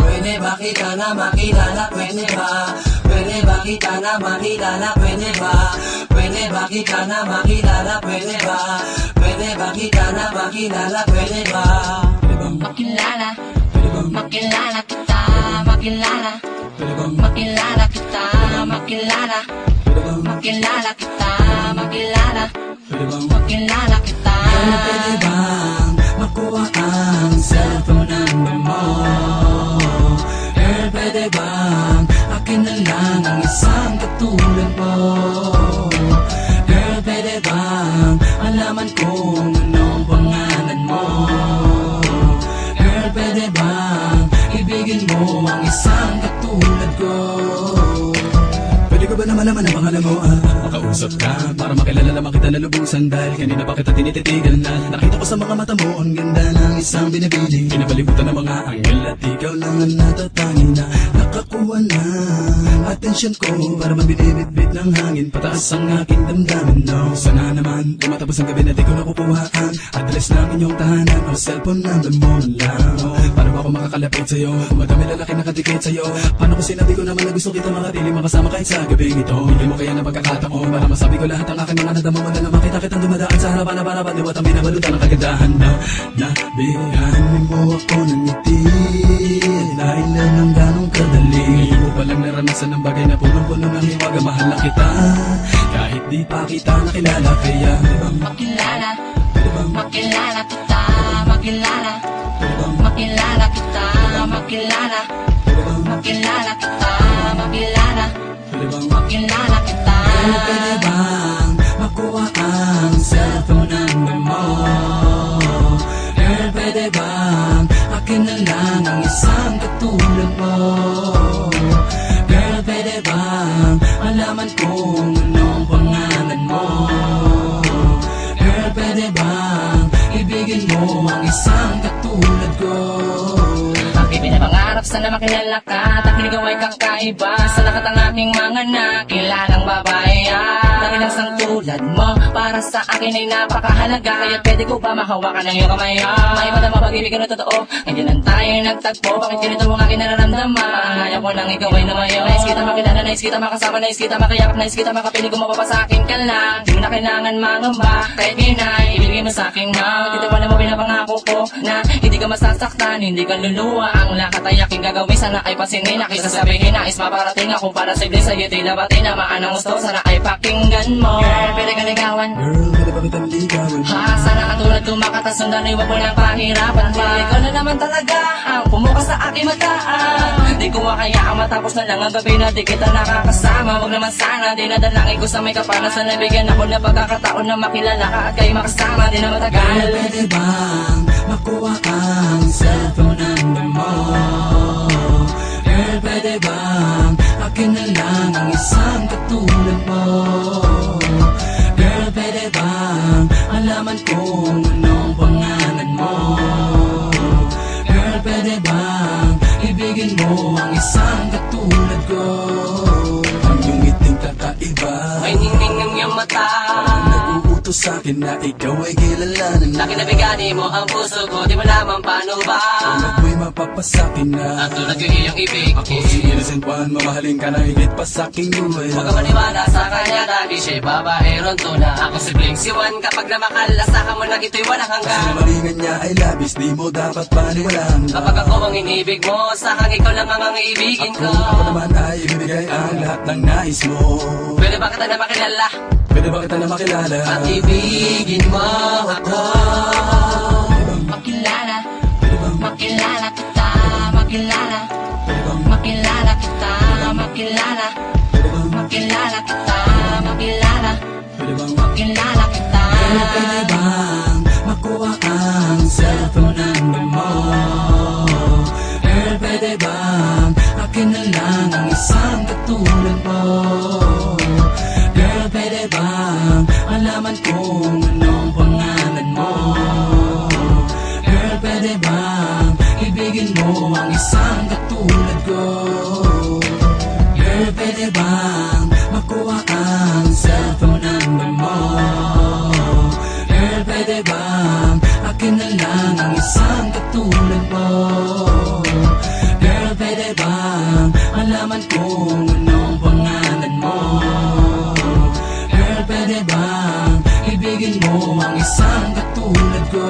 Pwede ba kita na makilala, pwede ba? Pwede ba kita na makilala, pwede ba? Pwede ba kita na makilala, pwede ba? Pwede ba kita na makilala, pwede ba? Makilala, makilala kita, makilala, makilala kita, makilala, makilala kita, makilala, makilala kita. Pwede bang makuha ang cellphone number mo? Girl, pwede bang akin na lang ang isang katulad mo? Girl, pwede bang malaman kung anong pangalan mo? Girl, pwede bang ibigin mo ang isang katulad ko? Pwede ko ba na malaman ang pangalan mo? Makausap ka para makilala naman kita nalubusan. Dahil kanina pa kita tinititigan na nakita ko sa mga mata mo ang ganda ng isang binibili. Pinabalibutan ng mga anghel at ikaw lang ang natatangi na nakakuha na atensyon ko. Para mabinibitbit ng hangin pataas ang aking damdamin. No, sana naman tumatapos ang gabi na di ko nakukuha ang address ng inyong tahanan o cellphone number mo lang. Paano ba ako makakalapit sa'yo kung madami lalaki nakadikit sa'yo? Paano ko sinabi ko naman na gusto kita makatili makasama kahit sa gabing ito? Hindi mo kaya na pagkakataon para masabi ko lahat ang aking mga nadama mo na makita kitang dumadaan sa harapan na para paniwat ang binabalutan ng kagandahan na nabihan mo ako ng ngiti. Dahil lang ang ganong kadali. Ngayon mo palang naranasan ng bagay na punong-puno ng hiwaga. Mahal na kita kahit di pa kita nakilala. Kaya makilala, makilala kita, makilala, makilala kita, makilala, makilala kita, makilala, makilala kita. Pwede bang makuha ang cellphone number mo? Girl, pwede bang akin na lang ang isang katulad mo? Girl, pwede bang malaman kung anong pangalan mo? Girl, pwede bang ibigin mo ang isang katulad ko? Aking pinapangarap sana makilala ka at aking ikaw ay kakaiba sa lahat ng aking mga nakilalang babae. Dahil ang sang tulad mo para sa akin ay napakahalaga. Kaya pwede ko ba mahawakan ng iyong kamay? May madama pag-ibig na totoo, hindi lang tayo nagtagpo. Bakit ganito ang aking nararamdaman? Ayaw ko nang ikaw ay lumayo. Nais kita makilala, nais kita makasama, nais kita makayakap, nais kita makapiling. Kung mapapasakin ka lang, di mo na kailangan mangamba. Kahit ginay, ibigay mo sa akin na titiwala mo pinapangako ko na hindi ka masasaktan, hindi ka luluwa. Ang lahat ay aking gagawin, sana ay pasinin. Nakisasabihin, nais maparating ako para sa iblis. Sa'yo di dabatin na maanang gusto, sana ay pakinggan mo. Girl, pwede ka ligawan. Girl, pwede ba kitang ligawan? Sana katulad ko makatasundan, iwag mo lang pahirapan pa. Ikaw na naman talaga ang pumuka sa aking mata. Di ko makayaan matapos na lang ang gabi na di kita nakakasama. Wag naman sana, di nadalangin ko sa may kapana. Sana bigyan ako na pagkakataon na makilala ka at kayo makasama. Di na matagal. Girl, pwede bang makuha ang cellphone number mo? Girl, pwede bang akin na lang ang isang katulad mo? Girl, pwede bang alaman kung anong pangalan mo? Girl, pwede bang ibigin mo ang isang katulad ko? Ang iyong ngiting kakaiba, May ningning ng iyong mata, nag-uutos sa'kin na ikaw ay kilalanin. nakinabigani mo ang puso ko, di mo naman paano ba? Kung ako'y mapapasakin na Ang tulad yung iyong ibig, ako si Innocent Juan, mamahalin ka na higit pa sa'king buhay. huwag ka maniwala sa kanya dahil siya'y babaeron to na. Ako si Blink si Juan, kapag namakalasahan mo lang ito'y walang Kasi hanggan. malingan niya ay labis, di mo dapat paniwalaan. Kapag ako ang inibig mo, sakang ikaw lang ang iibigin ko. Ako naman ay ibibigay ang lahat ng nais mo. Pwede ba kita na makilala Pwede ba kita na makilala? at ibigin mo ako? Makilala, makilala kita, makilala, makilala kita, makilala, makilala kita, makilala, makilala kita. Pwede bang makuha ang cellphone number mo? Girl, pwede bang akin na lang ang isang katulad mo? Girl, pwede bang alaman kung anong pangalan mo? Girl, pwede bang ibigin mo ang isang katulad ko? Girl, pwede bang pwede bang akin na lang ang isang katulad mo? Girl, pwede bang malaman kung anong pangalan mo? Girl, pwede bang ibigin mo ang isang katulad ko?